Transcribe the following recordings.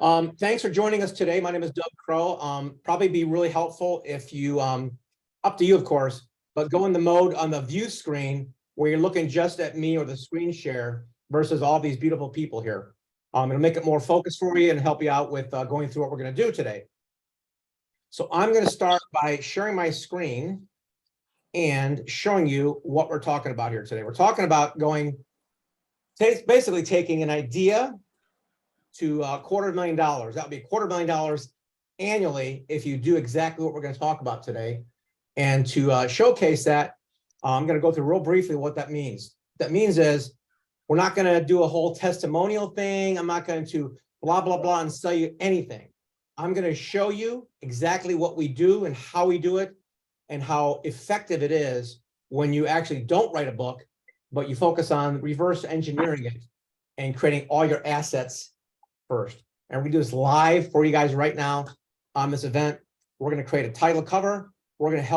Thanks for joining us today. My name is Doug Crow. Probably be really helpful if you, up to you, of course, but go in the mode on the view screen where you're looking just at me or the screen share versus all these beautiful people here. It'll make it more focused for you and help you out with going through what we're going to do today. So I'm going to start by sharing my screen and showing you what we're talking about here today. We're talking about basically taking an idea to $250,000. That would be $250,000 annually if you do exactly what we're going to talk about today. And to showcase that, I'm going to go through real briefly what that means. What that means is we're not going to do a whole testimonial thing. I'm not going to blah, blah, blah and sell you anything. I'm going to show you exactly what we do and how we do it and how effective it is when you actually don't write a book, but you focus on reverse engineering it and creating all your assets first. And we're going to do this live for you guys right now on this event. We're going to create a title cover. We're going to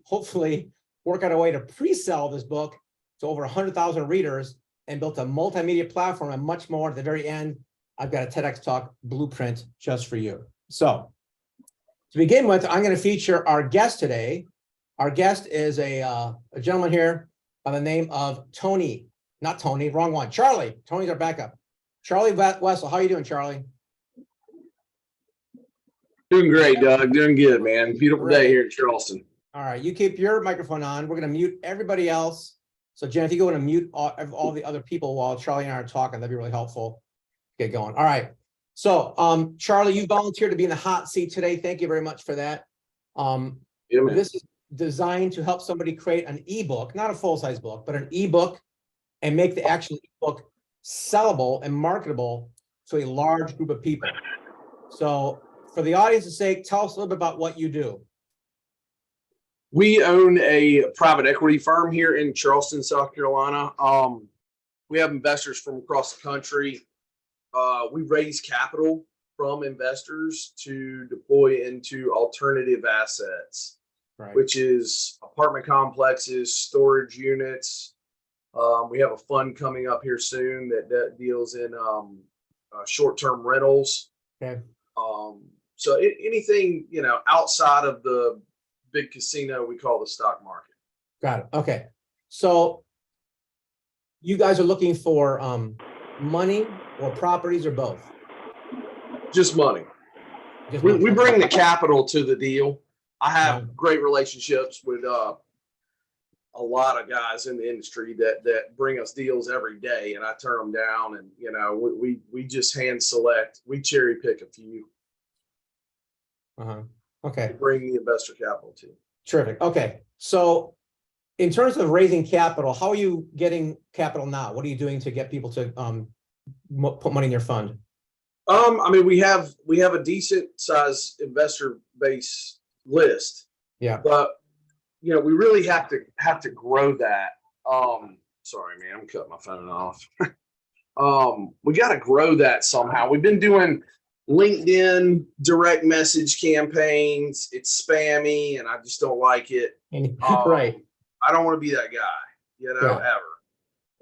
hopefully work out a way to pre-sell this book to over 100,000 readers and built a multimedia platform and much more. At the very end, I've got a TEDx Talk blueprint just for you. So to begin with, I'm going to feature our guest today. Our guest is a gentleman here by the name of Tony. Not Tony, wrong one. Charlie. Tony's our backup. Charlie Wessel. How are you doing, Charlie? Doing great, Doug. Doing good, man. Beautiful day here in Charleston. All right. You keep your microphone on. We're going to mute everybody else. So, Jen, if you go and mute all the other people while Charlie and I are talking, that'd be really helpful. Get going. All right. So, Charlie, you volunteered to be in the hot seat today. Thank you very much for that. Yeah, man. This is designed to help somebody create an ebook, not a full-size book, but an ebook, and make the actual ebook sellable and marketable to a large group of people. So, for the audience's sake, tell us a little bit about what you do. We own a private equity firm here in Charleston, South Carolina. We have investors from across the country. We raise capital from investors to deploy into alternative assets, Right. which is apartment complexes, storage units. We have a fund coming up here soon that deals in short-term rentals. Okay. So anything, outside of the big casino we call the stock market. Got it. Okay. So you guys are looking for money or properties or both? Just money. We bring the capital to the deal. I have great relationships with a lot of guys in the industry that bring us deals every day, and I turn them down. And we just hand select. We cherry pick a few. Okay. To bring the investor capital to. Terrific. Okay. So in terms of raising capital, how are you getting capital now? What are you doing to get people to put money in your fund? We have a decent size investor base list. Yeah. But we really have to grow that. Sorry, man, I'm cutting my phone off. We got to grow that somehow. We've been doing LinkedIn direct message campaigns. It's spammy and I just don't like it. Right. I don't want to be that guy, ever.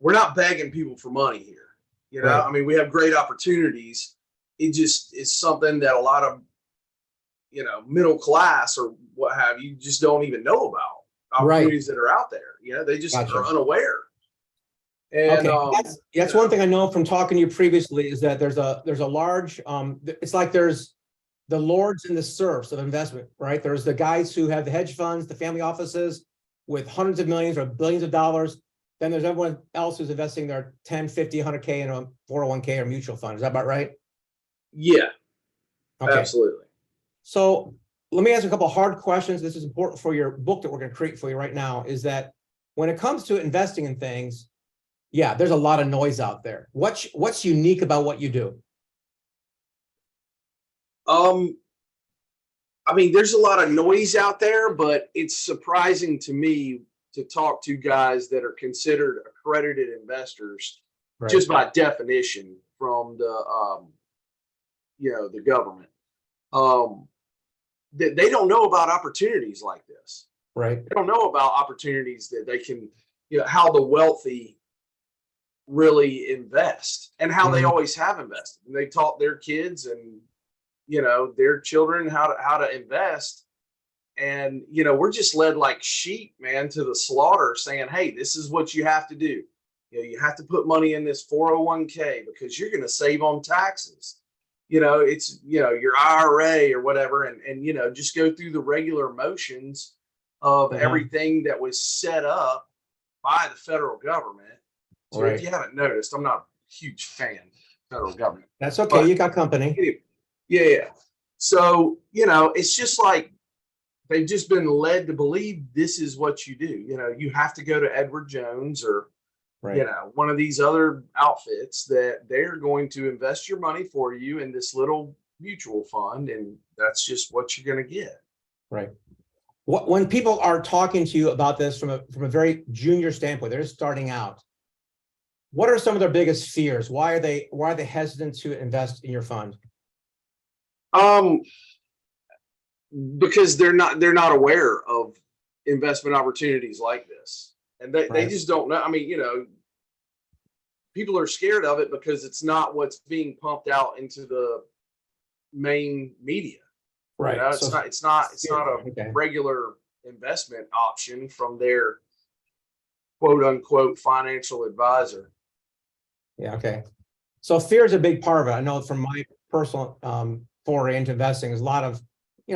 We're not begging people for money here. Right. We have great opportunities. It just is something that a lot of, middle class or what have you just don't even know about opportunities that are out there. They just are unaware. And that's one thing I know from talking to you previously is that there's a large it's like there's the lords and the serfs of investment, right? There's the guys who have the hedge funds, the family offices with hundreds of millions or billions of dollars. Then there's everyone else who's investing their 10, 50, 100K in a 401k or mutual fund. Is that about right? Yeah. Okay. Absolutely. So let me ask you a couple of hard questions. This is important for your book that we're going to create for you right now, is that when it comes to investing in things, there's a lot of noise out there. What's unique about what you do? There's a lot of noise out there, but it's surprising to me to talk to guys that are considered accredited investors, right, just by definition from the the government. They don't know about opportunities like this. Right. They don't know about opportunities that they can, how the wealthy really invest and how they always have invested. And they taught their kids and, their children how to invest. And, we're just led like sheep, man, to the slaughter saying, hey, this is what you have to do. You have to put money in this 401k because you're going to save on taxes. It's, your IRA or whatever. And, just go through the regular motions of everything that was set up by the federal government. So if you haven't noticed, I'm not a huge fan of the federal government. That's okay. You got company. Anyway, yeah. So, it's just like they've just been led to believe this is what you do. You have to go to Edward Jones or, one of these other outfits that they're going to invest your money for you in this little mutual fund. And that's just what you're going to get. Right. When people are talking to you about this from a very junior standpoint, they're just starting out. What are some of their biggest fears? Why are they hesitant to invest in your fund? Because they're not aware of investment opportunities like this, and they just don't know. I mean, people are scared of it because it's not what's being pumped out into the main media. Right. It's not a regular investment option from their quote unquote financial advisor. Yeah. Okay. So fear is a big part of it. I know from my personal foray into investing, there's a lot of,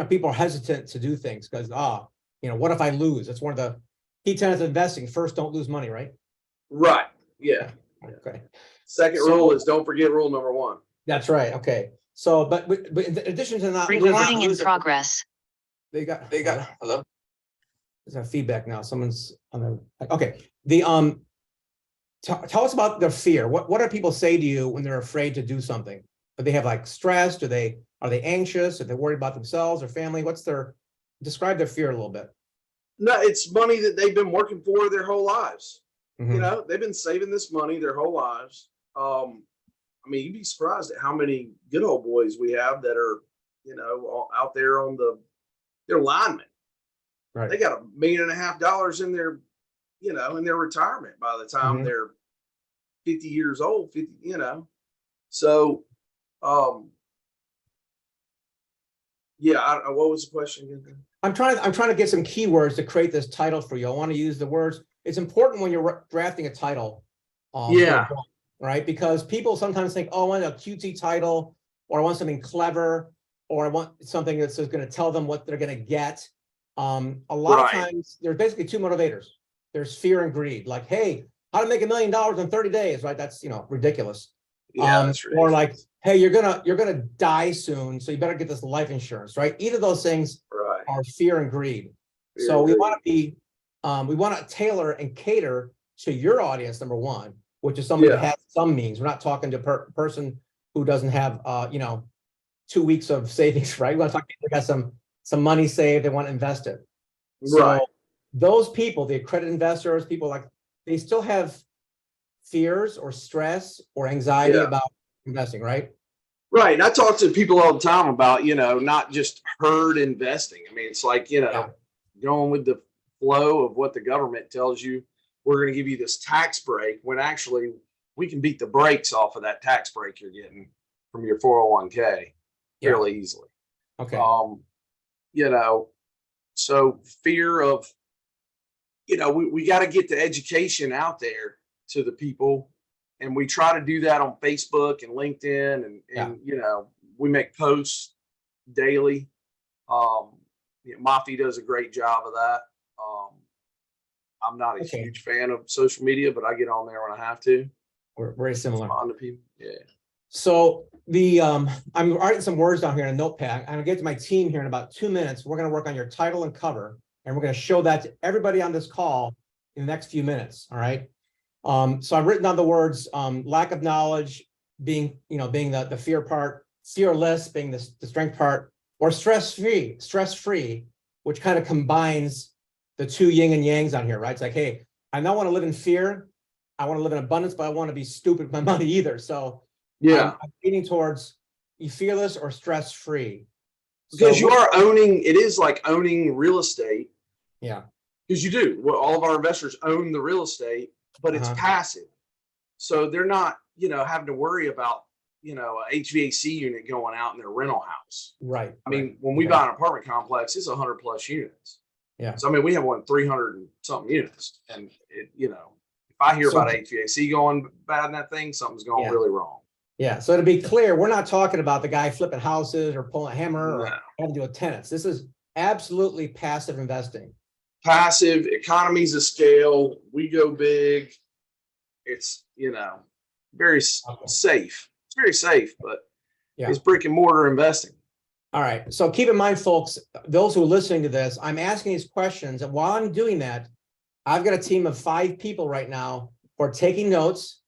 people are hesitant to do things because, what if I lose? That's one of the key tenets of investing. First, don't lose money, right? Right. Yeah. Okay. Second rule is don't forget rule number 1. That's right. Okay. So, but in addition to not recording in progress. They got hello. There's a feedback now. Someone's on the okay. Tell us about their fear. What do people say to you when they're afraid to do something? Do they have like stress? Are they anxious? Are they worried about themselves or family? Describe their fear a little bit. No, it's money that they've been working for their whole lives. Mm-hmm. They've been saving this money their whole lives. You'd be surprised at how many good old boys we have that are, out there on they're linemen. Right. They got $1.5 million in their, in their retirement by the time they're 50 years old, 50, So, what was the question again? I'm trying to get some keywords to create this title for you. I want to use the words. It's important when you're drafting a title. Right? Because people sometimes think, oh, I want a cutesy title, or I want something clever, or I want something that's just going to tell them what they're going to get. A lot of times there's basically 2 motivators. There's fear and greed. Like, hey, how to make $1 million in 30 days, right? That's, ridiculous. Yeah, that's ridiculous. Or like, hey, you're gonna die soon, so you better get this life insurance, right? Either of those things are fear and greed. We want to tailor and cater to your audience, number one, which is somebody that has some means. We're not talking to a person who doesn't have 2 weeks of savings, right? We want to talk to people who got some money saved, they want to invest it. So those people, the accredited investors, people like, they still have fears or stress or anxiety about investing, right? Right. And I talk to people all the time about, not just herd investing. I mean, it's like, going with the flow of what the government tells you, we're going to give you this tax break, when actually we can beat the brakes off of that tax break you're getting from your 401k fairly easily. Okay. So fear of, we got to get the education out there to the people. And we try to do that on Facebook and LinkedIn and we make posts daily. Mafi does a great job of that. I'm not a huge fan of social media, but I get on there when I have to. We're very similar. Respond to people. Yeah. So I'm writing some words down here in a notepad. I'm gonna get to my team here in about 2 minutes. We're gonna work on your title and cover, and we're gonna show that to everybody on this call in the next few minutes. All right. So I've written down the words lack of knowledge being the fear part, fearless being the strength part, or stress-free, which kind of combines the 2 yin and yangs on here, right? It's like, hey, I don't want to live in fear. I want to live in abundance, but I want to be stupid with my money either. So I'm leaning towards be fearless or stress-free. Because it is like owning real estate. Yeah. Because you do. Well, all of our investors own the real estate, but it's passive. So they're not, having to worry about, a HVAC unit going out in their rental house. Right. I mean, when we buy an apartment complex, it's 100 plus units. Yeah. So, I mean, we have 300 and something units. And, if I hear about HVAC going bad in that thing, something's going really wrong. Yeah. So to be clear, we're not talking about the guy flipping houses or pulling a hammer or having to do with tenants. This is absolutely passive investing. Passive, economies of scale. We go big. It's, very safe. It's very safe, but it's brick and mortar investing. All right. So keep in mind, folks, those who are listening to this, I'm asking these questions. And while I'm doing that, I've got a team of 5 people right now who are taking notes,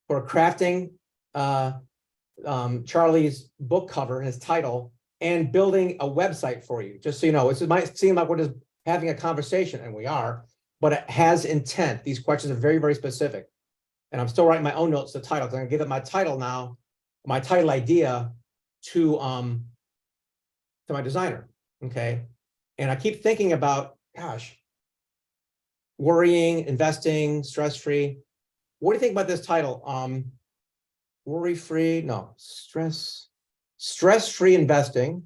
who are crafting Charlie's book cover and his title and building a website for you. Just so you know, it might seem like we're just having a conversation, and we are, but it has intent. These questions are very, very specific. And I'm still writing my own notes, the title. I'm going to give it my title now, my title idea to my designer. Okay. And I keep thinking about, gosh, worrying, investing, stress-free. What do you think about this title? Worry-free, no, stress-free investing,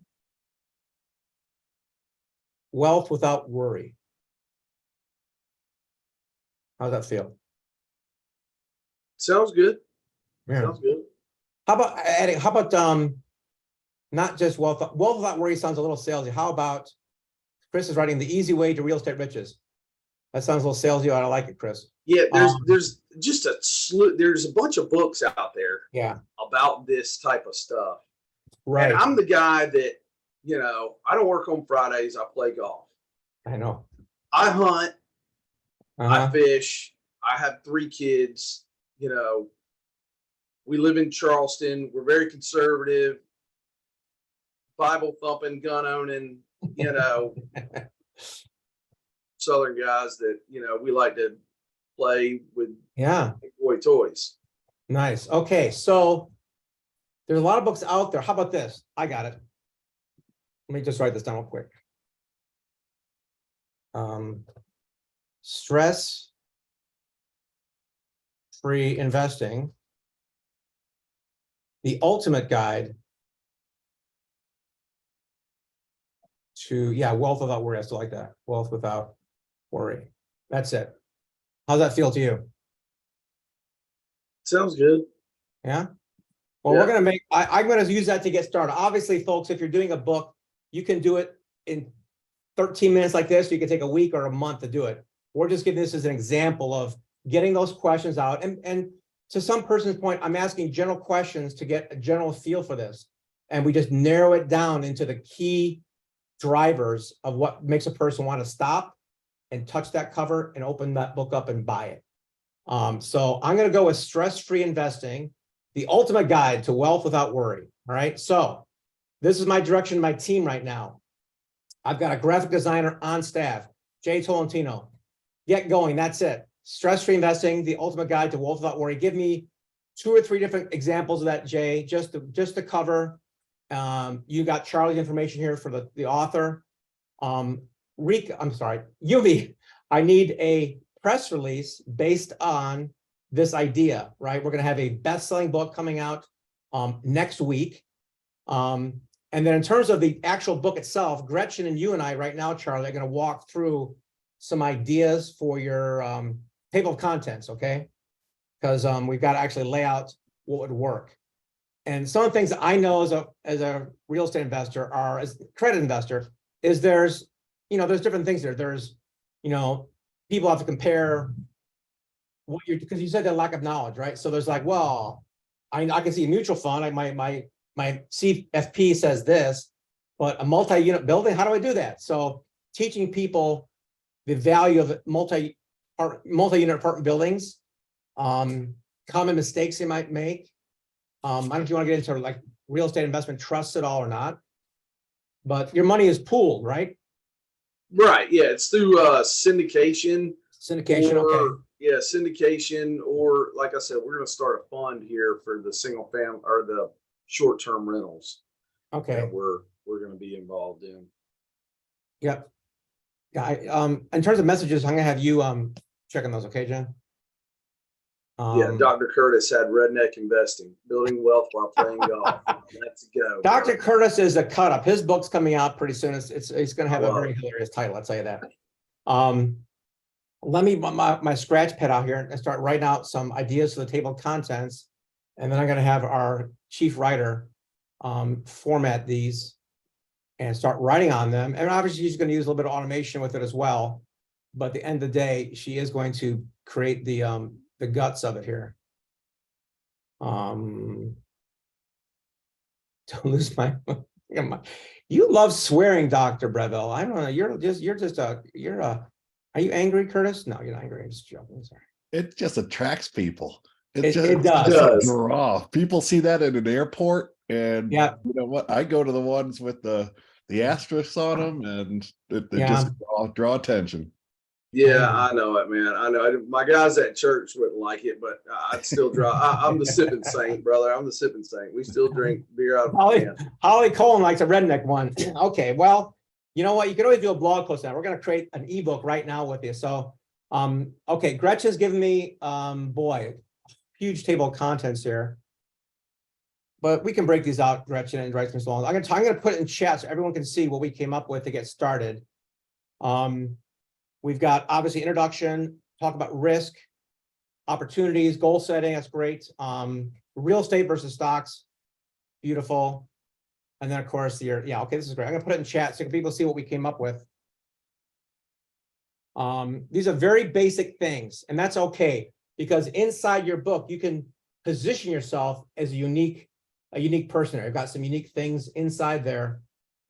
wealth without worry. How's that feel? Sounds good. Yeah. Sounds good. How about adding, not just wealth without worry sounds a little salesy. How about Chris is writing The Easy Way to Real Estate Riches? That sounds a little salesy. I don't like it, Chris. Yeah, there's just there's a bunch of books out there about this type of stuff. Right. And I'm the guy that, I don't work on Fridays. I play golf. I know. I hunt. I fish. I have 3 kids. We live in Charleston. We're very conservative, Bible thumping, gun owning, Southern guys that, we like to play with boy toys. Nice. Okay. So there's a lot of books out there. How about this? I got it. Let me just write this down real quick. Stress-free investing, the ultimate guide to, wealth without worry. I still like that. Wealth without worry. That's it. How's that feel to you? Sounds good. Yeah. Well, we're going to I'm going to use that to get started. Obviously, folks, if you're doing a book, you can do it in 13 minutes like this. You can take a week or a month to do it. We're just giving this as an example of getting those questions out. And to some person's point, I'm asking general questions to get a general feel for this. And we just narrow it down into the key drivers of what makes a person want to stop and touch that cover and open that book up and buy it. So I'm going to go with stress-free investing, the ultimate guide to wealth without worry. All right. So this is my direction to my team right now. I've got a graphic designer on staff, Jay Tolentino. Get going. That's it. Stress-free investing, the ultimate guide to wealth without worry. Give me 2 or 3 different examples of that, Jay, just to cover. You got Charlie's information here for the author. Yumi, I need a press release based on this idea, right? We're going to have a best-selling book coming out next week. And then in terms of the actual book itself, Gretchen and you and I right now, Charlie, are going to walk through some ideas for your table of contents, okay? Because we've got to actually lay out what would work. And some of the things that I know as a real estate investor or as a credit investor is there's different things there. There's, people have to compare what you're, because you said that lack of knowledge, right? So there's like, well, I can see a mutual fund. My CFP says this, but a multi-unit building, how do I do that? So teaching people the value of multi-unit apartment buildings, common mistakes they might make. I don't know if you want to get into like real estate investment trusts at all or not, but your money is pooled, right? Right. Yeah. It's through syndication. Syndication. Okay. Yeah. Syndication, or like I said, we're going to start a fund here for the single family or the short-term rentals. Okay. That we're going to be involved in. Yep. Yeah. In terms of messages, I'm going to have you check on those. Okay, Jen? Yeah, Dr. Curtis had redneck investing, building wealth while playing golf. Let's go. Dr. Curtis is a cut up. His book's coming out pretty soon. It's going to have a very it. hilarious title. I'll tell you that. Let me my scratch pad out here and start writing out some ideas for the table of contents. And then I'm going to have our chief writer format these and start writing on them. And obviously she's going to use a little bit of automation with it as well. But at the end of the day, she is going to create the guts of it here. Don't lose my, you love swearing, Dr. Breville. I don't know. Are you angry, Curtis? No, you're not angry. I'm just joking. Sorry. It just attracts people. It does. It does. Draw. People see that in an airport, and yeah, you know what? I go to the ones with the asterisks on them, and they just draw attention. Yeah, I know it, man. I know it. My guys at church wouldn't like it, but I'd still draw. I'm the sipping saint, brother. I'm the sipping saint. We still drink beer out of the can. Holly Cohen likes a redneck one. Okay, well, you know what? You can always do a blog post now. We're going to create an ebook right now with you. So, okay, Gretchen's given me, boy, huge table of contents here. But we can break these out, Gretchen, and write some songs. I'm going to put it in chat so everyone can see what we came up with to get started. We've got obviously introduction, talk about risk, opportunities, goal setting. That's great. Real estate versus stocks. Beautiful. And then of course, okay, this is great. I'm gonna put it in chat so people see what we came up with. These are very basic things, and that's okay, because inside your book, you can position yourself as a unique person. I've got some unique things inside there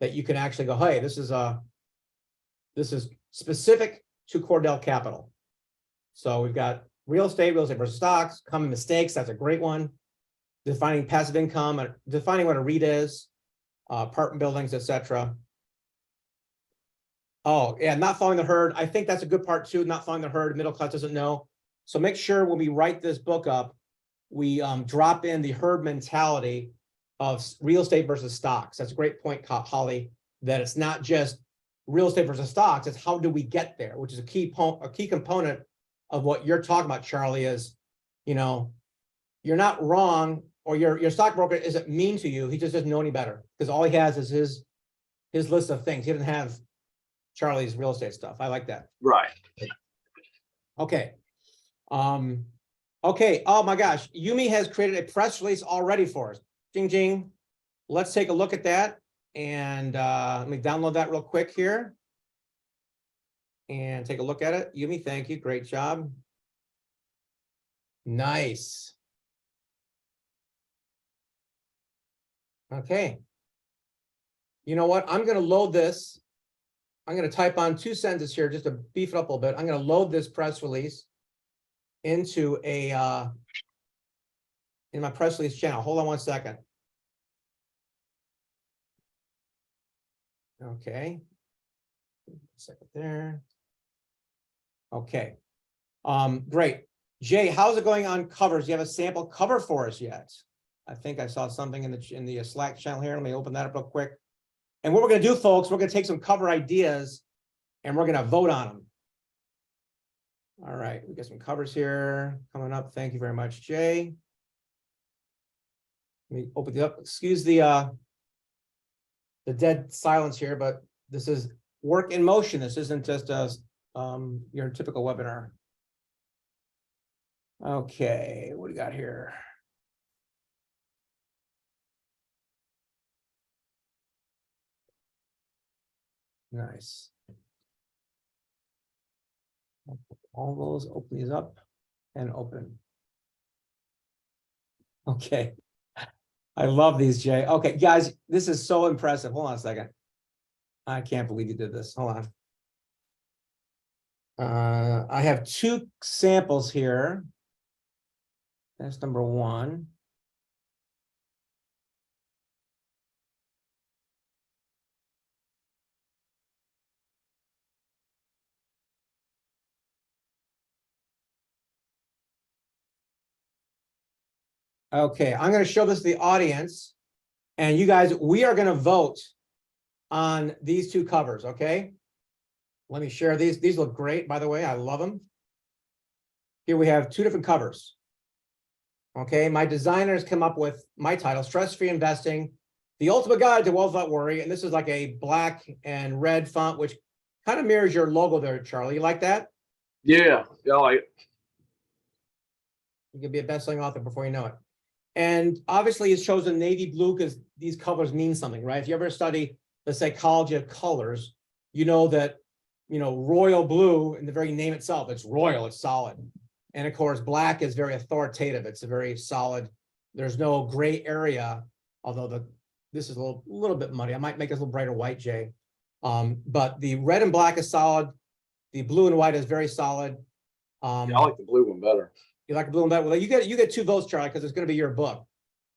that you can actually go, hey, this is specific to Cordell Capital. So we've got real estate versus stocks, common mistakes. That's a great one. Defining passive income, defining what a REIT is, apartment buildings, etc. Oh, yeah, not following the herd. I think that's a good part too. Not following the herd, middle class doesn't know. So make sure when we write this book up, we drop in the herd mentality of real estate versus stocks. That's a great point, Holly, that it's not just real estate versus stocks, it's how do we get there, which is a key component of what you're talking about, Charlie, is, you're not wrong, or your stockbroker isn't mean to you. He just doesn't know any better, because all he has is his list of things. He doesn't have Charlie's real estate stuff. I like that. Right. Okay. Okay. Oh my gosh. Yumi has created a press release already for us. Jing, jing. Let's take a look at that. And let me download that real quick here and take a look at it. Yumi, thank you. Great job. Nice. Okay. You know what? I'm going to load this. I'm going to type on 2 sentences here just to beef it up a little bit. I'm going to load this press release into in my press release channel. Hold on 1 second. Okay. Second there. Okay. Great. Jay, how's it going on covers? Do you have a sample cover for us yet? I think I saw something in the Slack channel here. Let me open that up real quick. And what we're going to do, folks, we're going to take some cover ideas and we're going to vote on them. All right, we got some covers here coming up. Thank you very much, Jay. Let me open it up. Excuse the dead silence here, but this is work in motion. This isn't just your typical webinar. Okay, what do we got here? Nice. All those, open these up and open. Okay. I love these, Jay. Okay, guys, this is so impressive. Hold on a second. I can't believe you did this. Hold on. I have 2 samples here. That's number 1. Okay, I'm going to show this to the audience, and you guys, we are going to vote on these 2 covers, okay? Let me share these. These look great, by the way. I love them. Here we have 2 different covers. Okay, my designers come up with my title, Stress-Free Investing, the Ultimate Guide to Wealth Without Worry. And this is like a black and red font, which kind of mirrors your logo there, Charlie. You like that? Yeah. Like You could be a best-selling author before you know it. And obviously it's chosen navy blue because these colors mean something, right? If you ever study the psychology of colors, you know that, royal blue in the very name itself, it's royal, it's solid. And of course, black is very authoritative. It's a very solid, there's no gray area, although this is a little bit muddy. I might make it a little brighter white, Jay. But the red and black is solid. The blue and white is very solid. I like the blue one better. You like the blue and white? Well, you get 2 votes, Charlie, because it's going to be your book.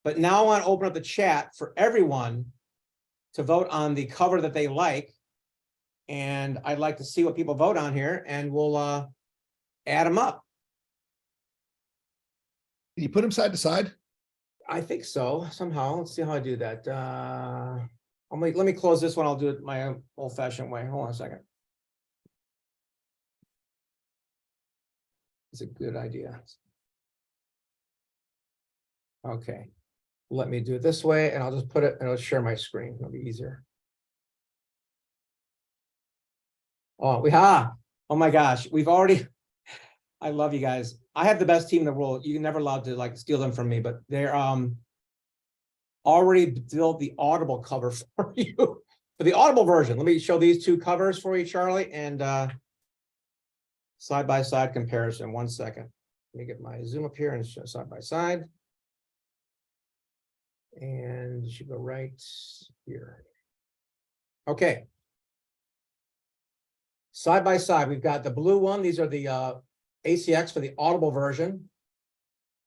But now I want to open up the chat for everyone to vote on the cover that they like. And I'd like to see what people vote on here, and we'll add them up. Can you put them side to side? I think so, somehow. Let's see how I do that. Let me close this one. I'll do it my old-fashioned way. Hold on a second. It's a good idea. Okay. Let me do it this way, and I'll just put it, and I'll share my screen. It'll be easier. Oh, oh my gosh, we've already, I love you guys. I have the best team in the world. You're never allowed to like steal them from me, but they're already built the Audible cover for you. For the Audible version, let me show these 2 covers for you, Charlie, and side-by-side comparison. 1 second. Let me get my zoom up here and show side-by-side. And you should go right here. Okay. Side by side, we've got the blue one. These are the ACX for the Audible version,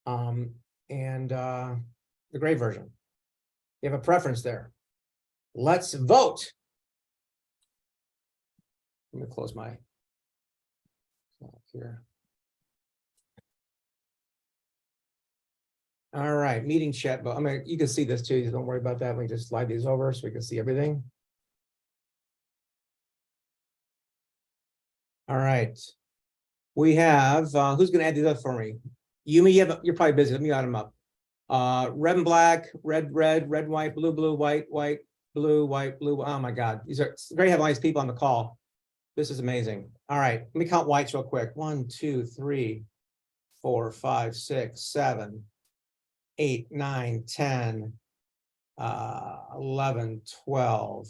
and the gray version. You have a preference there. Let's vote. Let me close my here. All right, meeting chat, but you can see this too. Don't worry about that. Let me just slide these over so we can see everything. All right. We have, who's going to add these up for me? Yumi, you're probably busy. Let me add them up. Red and black, red, white, blue, white, blue, white, blue. Oh my God. These are very headlines people on the call. This is amazing. All right. Let me count whites real quick. 1, 2, 3, 4, 5, 6, 7, 8, 9, 10, 11, 12,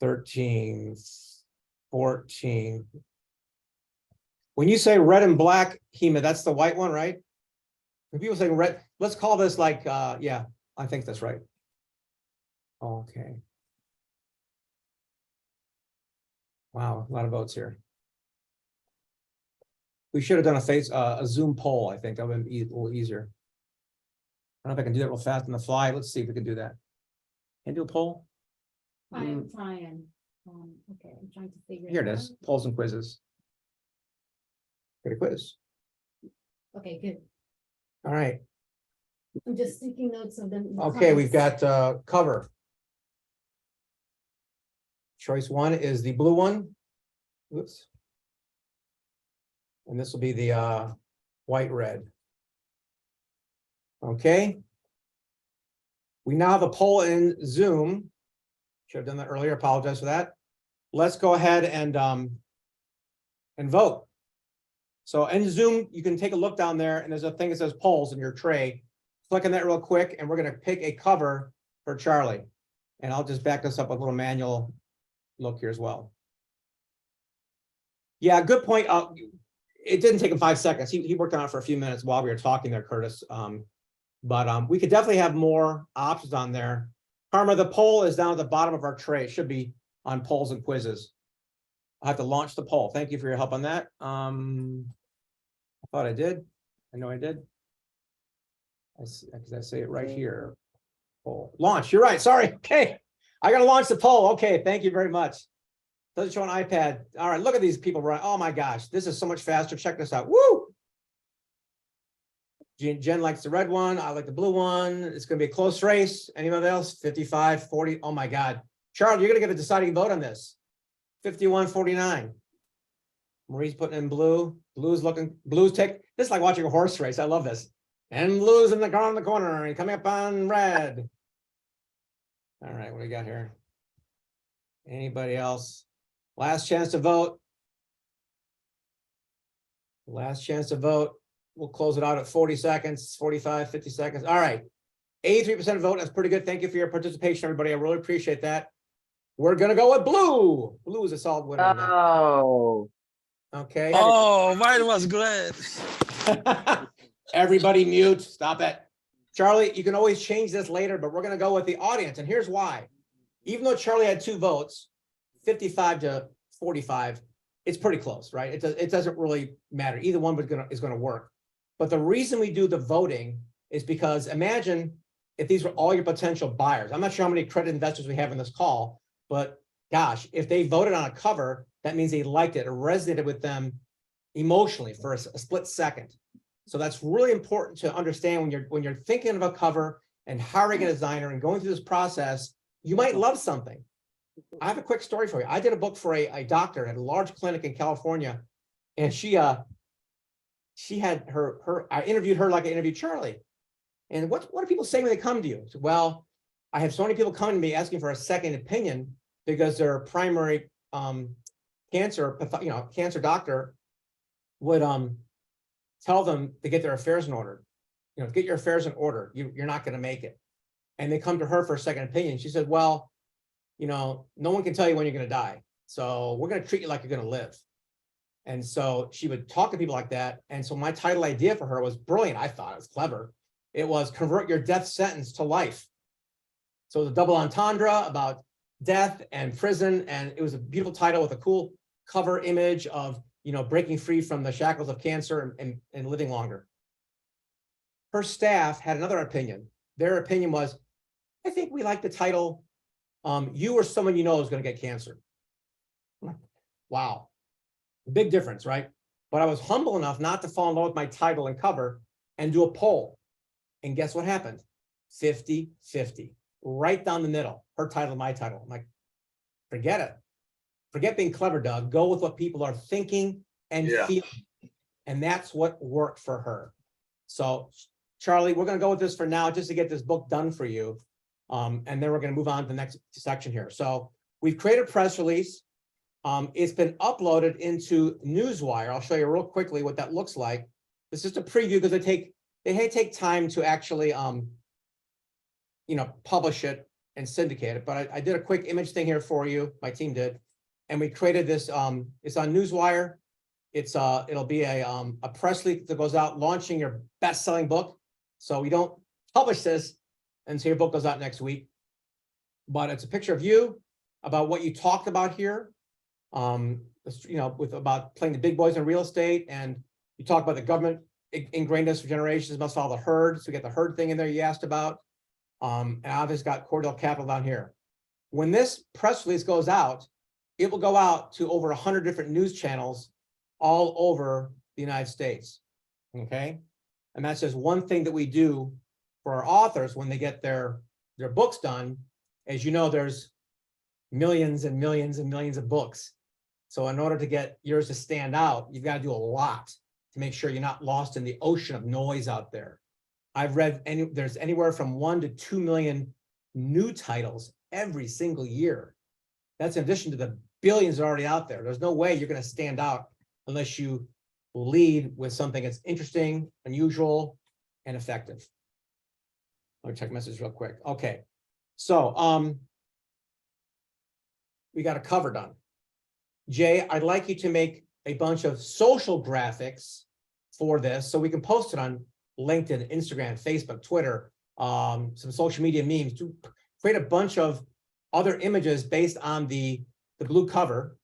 13, 14. When you say red and black, Hema, that's the white one, right? When people say red, let's call this like, yeah, I think that's right. Okay. Wow, a lot of votes here. We should have done a Zoom poll. I think that would be a little easier. I don't know if I can do that real fast on the fly. Let's see if we can do that. Can you do a poll? I'm trying. Okay, I'm trying to figure Here it it out. is. Polls and quizzes. Get a quiz. Okay, good. All right. I'm just taking notes of them. Okay, we've got cover. Choice 1 is the blue one. Oops. And this will be the white red. Okay. We now have a poll in Zoom. Should have done that earlier. Apologize for that. Let's go ahead and vote. So in Zoom, you can take a look down there, and there's a thing that says polls in your tray. Click on that real quick, and we're going to pick a cover for Charlie. And I'll just back this up with a little manual look here as well. Yeah, good point. It didn't take him 5 seconds. He worked on it for a few minutes while we were talking there, Curtis. But we could definitely have more options on there. Karma, the poll is down at the bottom of our tray. It should be on polls and quizzes. I have to launch the poll. Thank you for your help on that. I thought I did. I know I did. Because I say it right here. Poll. Launch. You're right. Sorry. Okay. I got to launch the poll. Okay. Thank you very much. Doesn't show on iPad. All right. Look at these people run. Oh my gosh. This is so much faster. Check this out. Woo! Jen likes the red one. I like the blue one. It's going to be a close race. Anybody else? 55, 40. Oh my God. Charlie, you're going to get a deciding vote on this. 51-49. Marie's putting in blue. Blue's take. This is like watching a horse race. I love this. And blue's in the corner and coming up on red. All right, what do we got here? Anybody else? Last chance to vote. Last chance to vote. We'll close it out at 40 seconds, 45, 50 seconds. All right. 83% vote. That's pretty good. Thank you for your participation, everybody. I really appreciate that. We're going to go with blue. Blue is a solid winner. on that. Oh, Okay. Oh, mine was great. Everybody mute. Stop it. Charlie, you can always change this later, but we're going to go with the audience. And here's why. Even though Charlie had 2 votes, 55 to 45, it's pretty close, right? It doesn't really matter. Either one is going to work. But the reason we do the voting is because imagine if these were all your potential buyers. I'm not sure how many credit investors we have in this call, but gosh, if they voted on a cover, that means they liked it or resonated with them emotionally for a split second. So that's really important to understand when you're thinking of a cover and hiring a designer and going through this process. You might love something. I have a quick story for you. I did a book for a doctor at a large clinic in California, and she had I interviewed her like I interviewed Charlie. And what do people say when they come to you? So, well, I have so many people coming to me asking for a second opinion because their primary cancer doctor would tell them to get their affairs in order. Get your affairs in order. You're not going to make it. And they come to her for a second opinion. She said, well, no one can tell you when you're going to die. So we're going to treat you like you're going to live. And so she would talk to people like that. And so my title idea for her was brilliant. I thought it was clever. It was Convert Your Death Sentence to Life. So it was a double entendre about death and prison. And it was a beautiful title with a cool cover image of, breaking free from the shackles of cancer and living longer. Her staff had another opinion. Their opinion was, I think we like the title, You or Someone You Know is Going to Get Cancer. I'm like, wow, big difference, right? But I was humble enough not to fall in love with my title and cover and do a poll. And guess what happened? 50-50, right down the middle, her title, my title. I'm like, forget it. Forget being clever, Doug. Go with what people are thinking and feeling. And that's what worked for her. So, Charlie, we're going to go with this for now just to get this book done for you. And then we're going to move on to the next section here. So we've created a press release. It's been uploaded into Newswire. I'll show you real quickly what that looks like. This is just a preview because they take time to actually, publish it and syndicate it. But I did a quick image thing here for you. My team did. And we created this, it's on Newswire. It'll be a press release that goes out launching your best-selling book. So we don't publish this until your book goes out next week. But it's a picture of you about what you talked about here, about playing the big boys in real estate. And you talk about the government ingrained us for generations, must follow the herd. So we get the herd thing in there you asked about. And obviously got Cordell Capital down here. When this press release goes out, it will go out to over 100 different news channels all over the United States, okay? And that's just one thing that we do for our authors when they get their books done. As you know, there's millions and millions and millions of books. So in order to get yours to stand out, you've got to do a lot to make sure you're not lost in the ocean of noise out there. I've read there's anywhere from 1 to 2 million new titles every single year. That's in addition to the billions that are already out there. There's no way you're going to stand out unless you lead with something that's interesting, unusual, and effective. Let me check messages real quick. Okay. So we got a cover done. Jay, I'd like you to make a bunch of social graphics for this so we can post it on LinkedIn, Instagram, Facebook, Twitter, some social media memes, to create a bunch of other images based on the blue cover.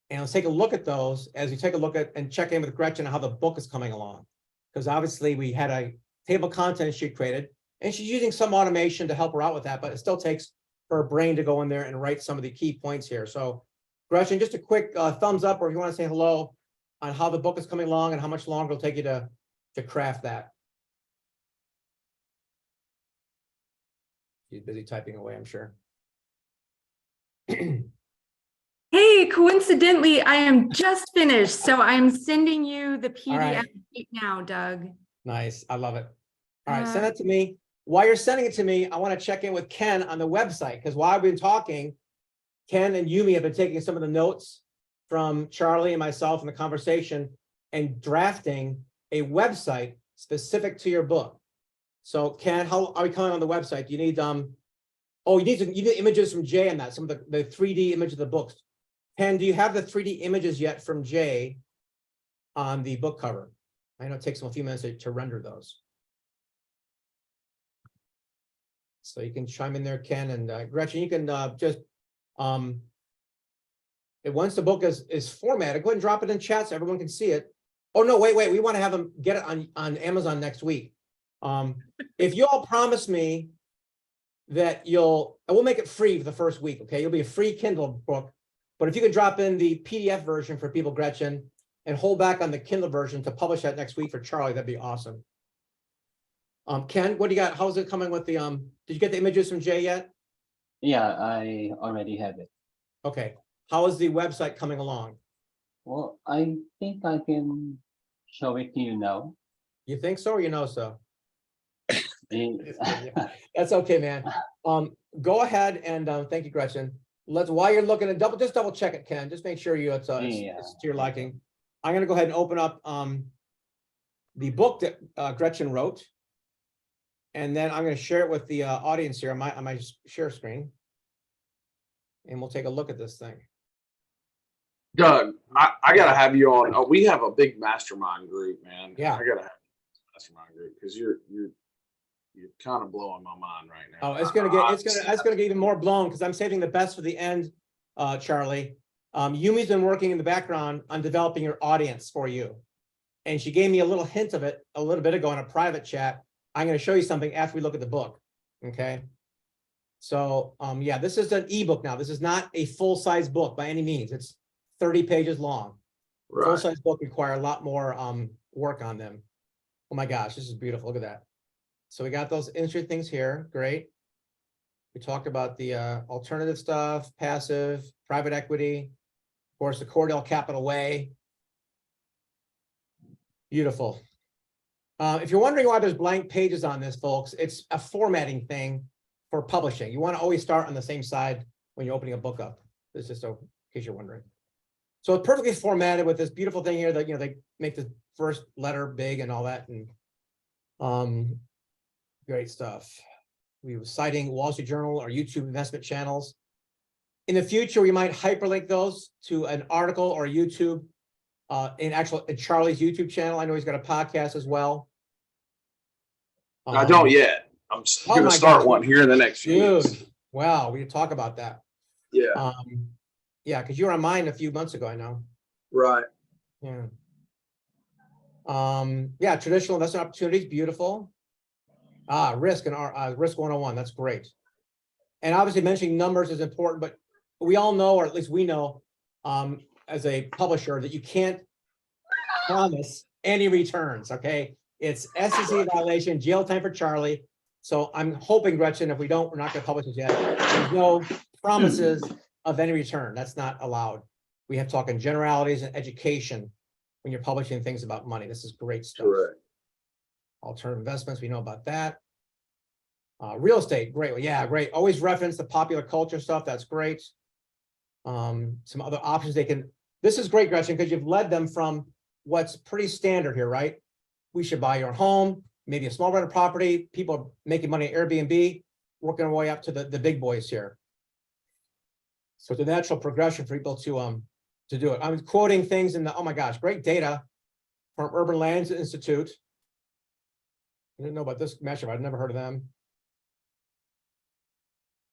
And let's take a look at those as we take a look at and check in with Gretchen on how the book is coming along. Because obviously we had a table of contents she created, and she's using some automation to help her out with that, but it still takes her brain to go in there and write some of the key points here. So Gretchen, just a quick thumbs up, or if you want to say hello on how the book is coming along and how much longer it'll take you to craft that. She's busy typing away, I'm sure. Hey, coincidentally, I am just finished, so I'm sending you the PDF right. right now, Doug. Nice, I love it. All right, send it to me. While you're sending it to me, I want to check in with Ken on the website, because while I've been talking, Ken and Yumi have been taking some of the notes from Charlie and myself in the conversation and drafting a website specific to your book. So Ken, how are we coming on the website? Do you need you need images from Jay on that, some of the 3D image of the books. Ken, do you have the 3D images yet from Jay on the book cover? I know it takes them a few minutes to render those. So you can chime in there, Ken, and Gretchen, you can just once the book is formatted, go ahead and drop it in chat so everyone can see it. Oh no, wait, we want to have them get it on Amazon next week. If you all promise me that we'll make it free for the first week, okay? You'll be a free Kindle book, but if you could drop in the PDF version for people, Gretchen, and hold back on the Kindle version to publish that next week for Charlie, that'd be awesome. Ken, what do you got? How's it coming with the did you get the images from Jay yet? Yeah, I already have it. Okay. How is the website coming along? Well, I think I can show it to you now. You think so or you know so? Eh, That's okay, man. Go ahead and thank you, Gretchen. While you're looking at just double check it, Ken. Just make sure it's to your liking. I'm gonna go ahead and open up the book that Gretchen wrote. And then I'm going to share it with the audience here on my share screen. And we'll take a look at this thing. Doug, I gotta have you on. We have a big mastermind group, man. Yeah. I gotta have a mastermind group because you're kind of blowing my mind right now. Oh, it's gonna get even more blown because I'm saving the best for the end, Charlie. Yumi's been working in the background on developing your audience for you. And she gave me a little hint of it a little bit ago in a private chat. I'm going to show you something after we look at the book. Okay. So, yeah, this is an ebook now. This is not a full-size book by any means. It's 30 pages long. Right. Full-size book require a lot more work on them. Oh my gosh, this is beautiful. Look at that. So we got those interesting things here. Great. We talked about the alternative stuff, passive, private equity, of course, the Cordell Capital Way. Beautiful. If you're wondering why there's blank pages on this, folks, it's a formatting thing for publishing. You want to always start on the same side when you're opening a book up. This is just so, in case you're wondering. So it's perfectly formatted with this beautiful thing here that, they make the first letter big and all that. And great stuff. We were citing Wall Street Journal or YouTube investment channels. In the future, we might hyperlink those to an article or YouTube in Charlie's YouTube channel. I know he's got a podcast as well. I don't yet. I'm going to start one here in the next few weeks. Wow, we can talk about that. Yeah. Yeah, because you were on mine a few months ago, I know. Right. Yeah. Yeah, traditional investment opportunities, beautiful. Risk and risk 101, that's great. And obviously mentioning numbers is important, but we all know, or at least we know, as a publisher, that you can't promise any returns, okay? It's SEC violation, jail time for Charlie. So I'm hoping, Gretchen, if we're not going to publish this yet, there's no promises of any return. That's not allowed. We have talking generalities and education when you're publishing things about money. This is great stuff. Correct. Alternative investments, we know about that. Real estate, great. Well, yeah, great. Always reference the popular culture stuff. That's great. Some other options this is great, Gretchen, because you've led them from what's pretty standard here, right? We should buy your home, maybe a small rental property. People are making money at Airbnb, working our way up to the big boys here. So it's a natural progression for people to do it. I'm quoting things in oh my gosh, great data from Urban Lands Institute. I didn't know about this matchup. I'd never heard of them.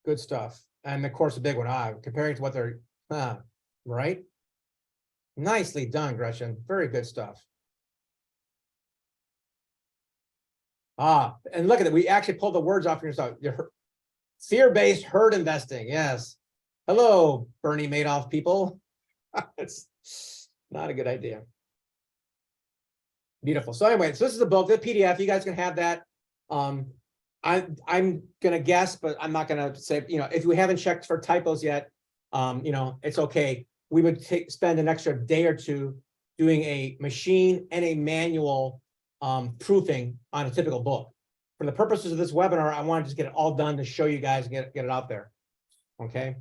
Good stuff. And of course, the big one, comparing to what they're, right? Nicely done, Gretchen. Very good stuff. And look at it. We actually pulled the words off your fear-based herd investing. Yes. Hello, Bernie Madoff people. It's not a good idea. Beautiful. So anyway, so this is the book, the PDF. You guys can have that. I'm gonna guess, but I'm not gonna say. If we haven't checked for typos yet, it's okay. We would spend an extra day or two doing a machine and a manual proofing on a typical book. for the purposes of this webinar, I want to just get it all done to show you guys and get it out there. Okay.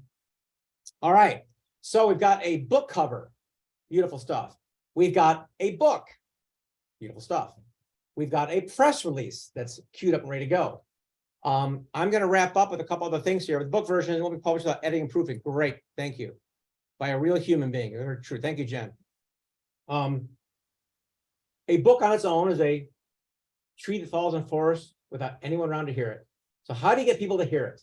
All right. So we've got a book cover. Beautiful stuff. We've got a book. Beautiful stuff. We've got a press release that's queued up and ready to go. I'm going to wrap up with a couple other things here. The book version will be published without editing and proofing. Great. Thank you. By a real human being. Very true. Thank you, Jen. A book on its own is a tree that falls in forest without anyone around to hear it. So how do you get people to hear it?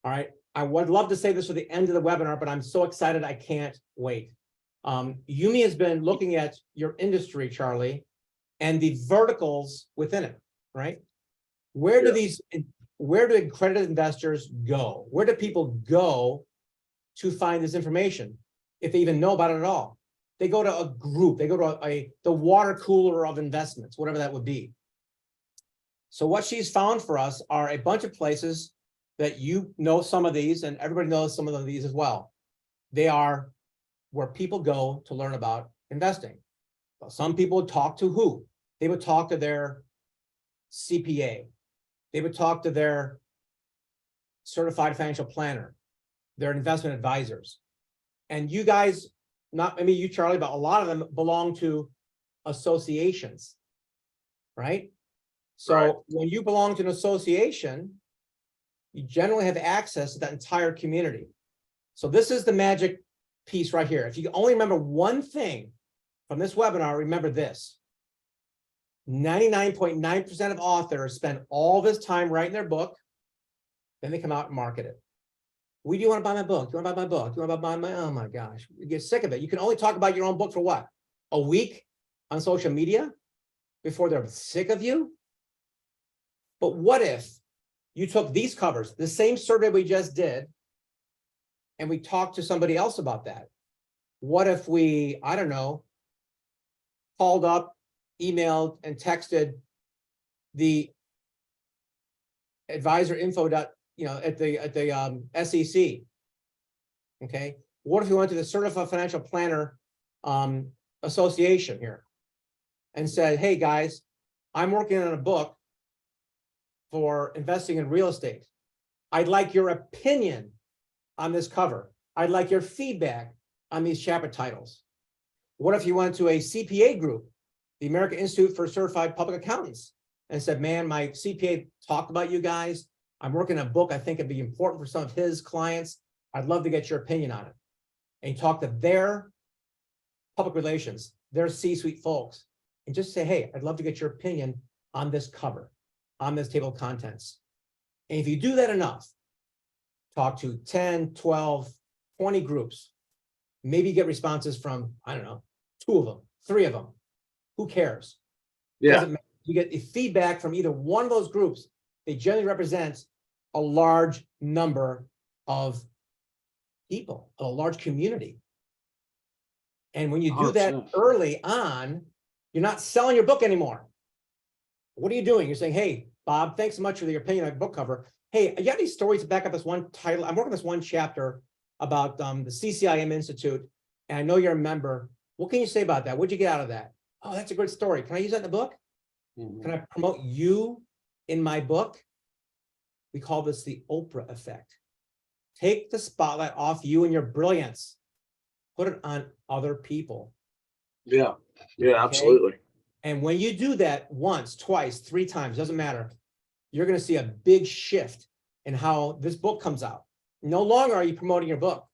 All right. I would love to say this for the end of the webinar, but I'm so excited I can't wait. Yumi has been looking at your industry, Charlie, and the verticals within it, right? Where do accredited investors go? Where do people go to find this information, if they even know about it at all? They go to a group, they go to the water cooler of investments, whatever that would be. So what she's found for us are a bunch of places that you know some of these, and everybody knows some of these as well. They are where people go to learn about investing. Well, some people would talk to who? They would talk to their CPA. They would talk to their certified financial planner, their investment advisors. And you guys, not maybe you, Charlie, but a lot of them belong to associations, right? So Right. when you belong to an association, you generally have access to that entire community. So this is the magic piece right here. If you only remember one thing from this webinar, remember this. 99.9% of authors spend all this time writing their book, then they come out and market it. Do you want to buy my book? Do you want to buy my book? Do you want to buy my, oh my gosh, you get sick of it. You can only talk about your own book for what? A week on social media before they're sick of you? But what if you took these covers, the same survey we just did, and we talked to somebody else about that? What if we, I don't know, called up, emailed, and texted the advisor info at the SEC? Okay. What if we went to the Certified Financial Planner Association here and said, hey guys, I'm working on a book for investing in real estate. I'd like your opinion on this cover. I'd like your feedback on these chapter titles. What if you went to a CPA group, the American Institute for Certified Public Accountants, and said, man, my CPA talked about you guys. I'm working on a book I think it'd be important for some of his clients. I'd love to get your opinion on it. And you talk to their public relations, their C-suite folks, and just say, hey, I'd love to get your opinion on this cover, on this table of contents. And if you do that enough, talk to 10, 12, 20 groups, maybe get responses from, I don't know, 2 of them, 3 of them. Who cares? Yeah. Doesn't matter. You get feedback from either one of those groups. They generally represent a large number of people, a large community. And when you do that 100%. early on, you're not selling your book anymore. What are you doing? You're saying, hey, Bob, thanks so much for your opinion on the book cover. Hey, you got any stories to back up this one title? I'm working this one chapter about the CCIM Institute, and I know you're a member. What can you say about that? What'd you get out of that? Oh, that's a great story. Can I use that in the book? Can I promote you in my book? We call this the Oprah effect. Take the spotlight off you and your brilliance. Put it on other people. Yeah. Yeah, Okay? absolutely. And when you do that once, twice, 3 times, doesn't matter, you're going to see a big shift in how this book comes out. No longer are you promoting your book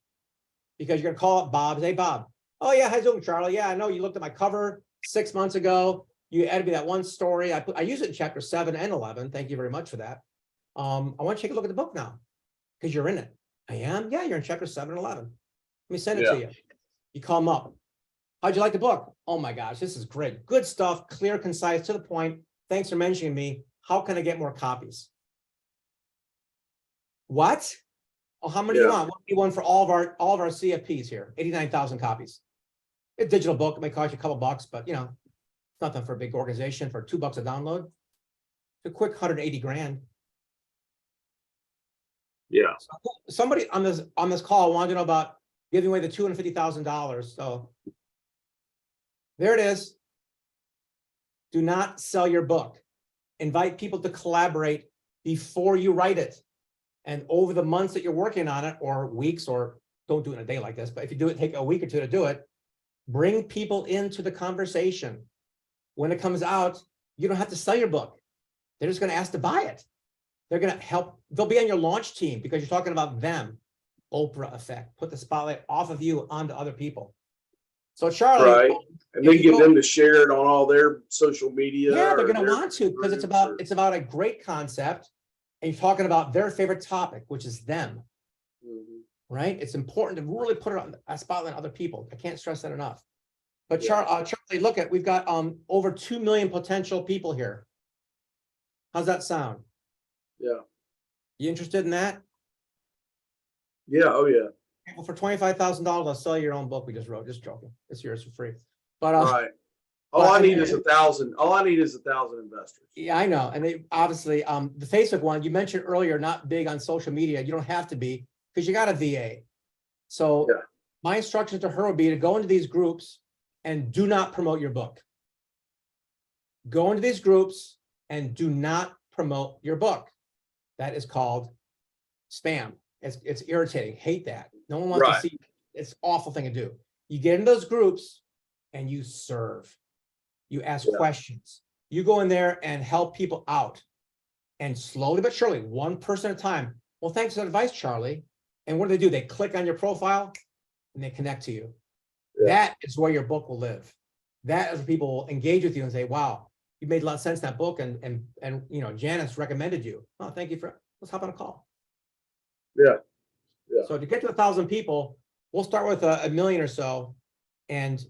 because you're going to call up Bob and say, hey, Bob, oh yeah, how's it going, Charlie? Yeah, I know you looked at my cover 6 months ago. You added me that one story. I use it in chapter 7 and 11. Thank you very much for that. I want to take a look at the book now because you're in it. I am? Yeah, you're in chapter 7 and 11. Let me send it to you. You call them up. How'd you like the book? Oh my gosh, this is great. Good stuff, clear, concise, to the point. Thanks for mentioning me. How can I get more copies? What? Oh, how many do you want? What do you want for all of our CFPs here? 89,000 copies. A digital book, it may cost you a couple bucks, but you know, it's nothing for a big organization for $2 a download. It's a quick 180 grand. Yeah. So somebody on this call wanted to know about giving away the $250,000. So there it is. Do not sell your book. invite people to collaborate before you write it. And over the months that you're working on it, or weeks, or don't do it in a day like this, but if you do it, take a week or two to do it, bring people into the conversation. When it comes out, you don't have to sell your book. They're just going to ask to buy it. They're going to help. They'll be on your launch team because you're talking about them. Oprah effect. Put the spotlight off of you onto other people. So Charlie, Right. And then get them to share it on all their social media. Yeah, they're or going to want to, because it's about a great concept, and you're talking about their favorite topic, which is them. Mhm. Right? It's important to really put it on a spotlight on other people. I can't stress that enough. But Yeah. Charlie, look we've got over 2 million potential people here. How's that sound? Yeah. You interested in that? Yeah. Oh, yeah. Well, for $25,000, I'll sell your own book we just wrote. Just joking. It's yours for free. But Right. All but I I need mean- is 1,000. All I need is 1,000 investors. yeah, I know. And they obviously the Facebook one you mentioned earlier, not big on social media. You don't have to be because you got a VA. So Yeah. my instructions to her would be to go into these groups and do not promote your book. Go into these groups and do not promote your book. That is called spam. It's irritating. Hate that. No one wants Right. to see. It's an awful thing to do. You get in those groups and you serve. You ask Yeah. questions. You go in there and help people out. And slowly but surely, one person at a time. Well, thanks for the advice, Charlie. And what do? They click on your profile and they connect to you. Yeah. That is where your book will live. That is where people will engage with you and say, wow, you made a lot of sense in that book. And you know, Janice recommended you. Oh, thank you let's hop on a call. Yeah. Yeah. So to get to 1,000 people, we'll start with a million or so. And,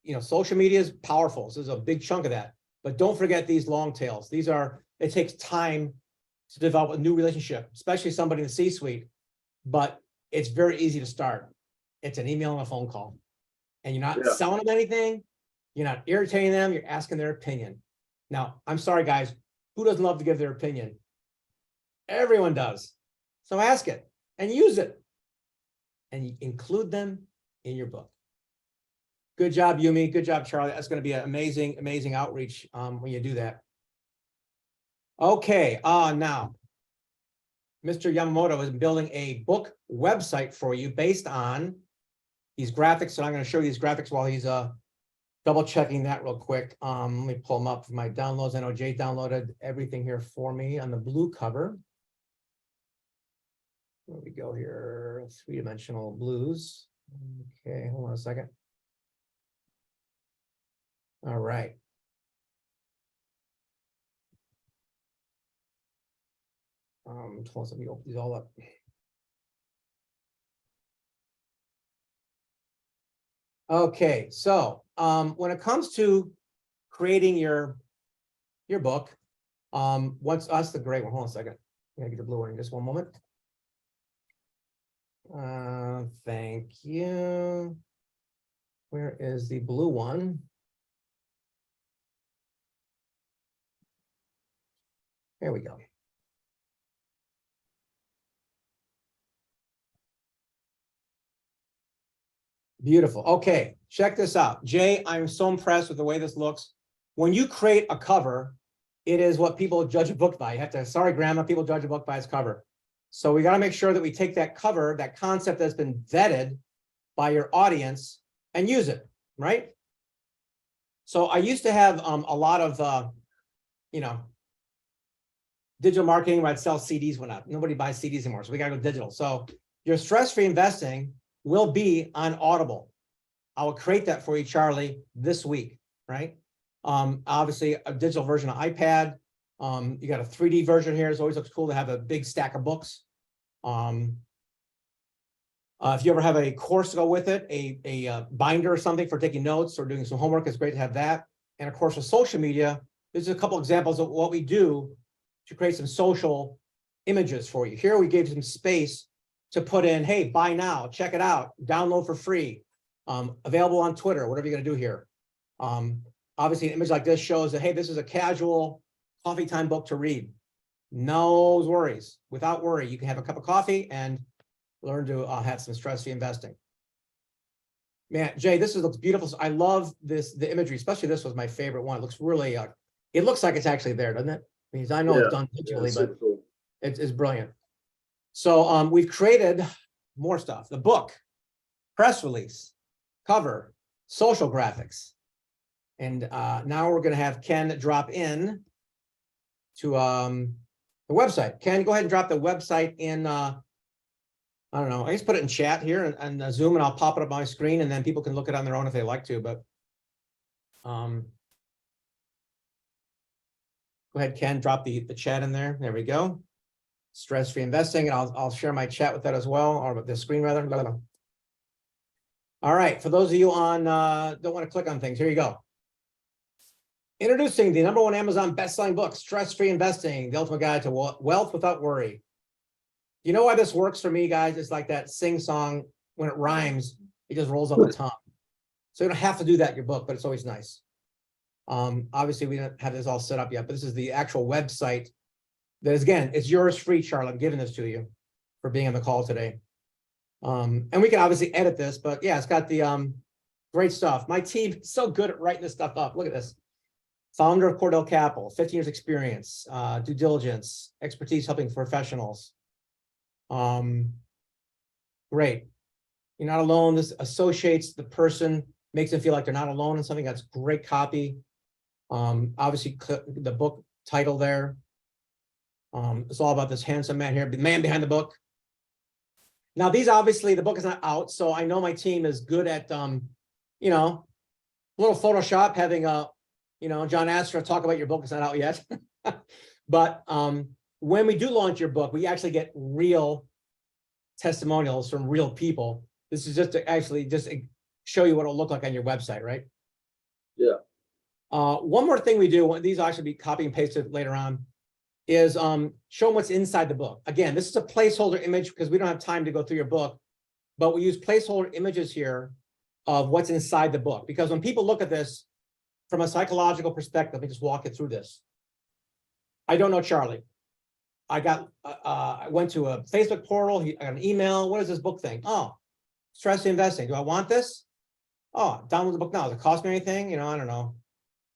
you know, social media is powerful. So there's a big chunk of that. But don't forget these long tails. It takes time to develop a new relationship, especially somebody in the C-suite. But it's very easy to start. It's an email and a phone call. And you're not Yeah. selling them anything. You're not irritating them. You're asking their opinion. Now, I'm sorry, guys. Who doesn't love to give their opinion? Everyone does. So ask it and use it. And you include them in your book. Good job, Yumi. Good job, Charlie. That's going to be an amazing, amazing outreach when you do that. Okay, now, Mr. Yamamoto is building a book website for you based on these graphics. So I'm going to show you these graphics while he's double checking that real quick. Let me pull them up for my downloads. I know Jay downloaded everything here for me on the blue cover. There we go here, three-dimensional blues. Okay, hold on a second. All right. Hold on, let me open these all up. Okay, so when it comes to creating your book, that's the great one. Hold on a second. I gotta get the blue one in just one moment. Thank you. Where is the blue one? There we go. Beautiful. Okay, check this out. Jay, I'm so impressed with the way this looks. When you create a cover, it is what people judge a book by. You have to, sorry, Grandma, people judge a book by its cover. So we got to make sure that we take that cover, that concept that's been vetted by your audience and use it, right? So I used to have a lot of, digital marketing where I'd sell CDs when nobody buys CDs anymore. So we got to go digital. So your stress-free investing will be on Audible. I will create that for you, Charlie, this week, right? Obviously a digital version of iPad. You got a 3D version here. It always looks cool to have a big stack of books. If you ever have a course to go with it, a binder or something for taking notes or doing some homework, it's great to have that. And of course, with social media, there's a couple examples of what we do to create some social images for you. Here we gave some space to put in, hey, buy now, check it out, download for free, available on Twitter, whatever you're gonna do here. Obviously, an image like this shows that, hey, this is a casual coffee time book to read. No worries, without worry, you can have a cup of coffee and learn to have some stress-free investing. Man, Jay, looks beautiful. I love this, the imagery, especially this was my favorite one. It looks really It looks like it's actually there, doesn't it? Because I know Yeah. it's done Yeah, digitally, super but cool. it's brilliant. So we've created more stuff, the book, press release, cover, social graphics. And now we're going to have Ken drop in to the website. Ken, go ahead and drop the website in, I don't know, I just put it in chat here and Zoom, and I'll pop it up on my screen, and then people can look it on their own if they like to, but go ahead, Ken, drop the chat in there. There we go. Stress-free investing, and I'll share my chat with that as well, or the screen rather. Blah, blah, blah. All right, for those of you on don't want to click on things, here you go. Introducing the #1 Amazon best-selling book, Stress-Free Investing, the ultimate guide to wealth without worry. You know why this works for me, guys? It's like that sing-song, when it rhymes, it just rolls off the tongue. So you don't have to do that in your book, but it's always nice. Obviously, we don't have this all set up yet, but this is the actual website. That is, again, it's yours free, Charlotte. I'm giving this to you for being on the call today. And we can obviously edit this, but yeah, it's got the great stuff. My team is so good at writing this stuff up. Look at this. Founder of Cordell Capital, 15 years experience, due diligence, expertise helping professionals. Great. You're not alone. This associates the person, makes them feel like they're not alone in something. That's great copy. Obviously, the book title there. It's all about this handsome man here, the man behind the book. Now, these obviously, the book is not out, so I know my team is good at, you know, a little Photoshop, having you know, John Astor talk about your book. It's not out yet. But when we do launch your book, we actually get real testimonials from real people. This is just to actually just show you what it'll look like on your website, right? Yeah. One more thing we do, these will actually be copy and pasted later on, is show them what's inside the book. Again, this is a placeholder image because we don't have time to go through your book, but we use placeholder images here of what's inside the book. Because when people look at this from a psychological perspective, let me just walk you through this. I don't know Charlie. I went to a Facebook portal, I got an email. What is this book thing? Oh, Stress-Free Investing. Do I want this? Oh, download the book now. Does it cost me anything? You know, I don't know.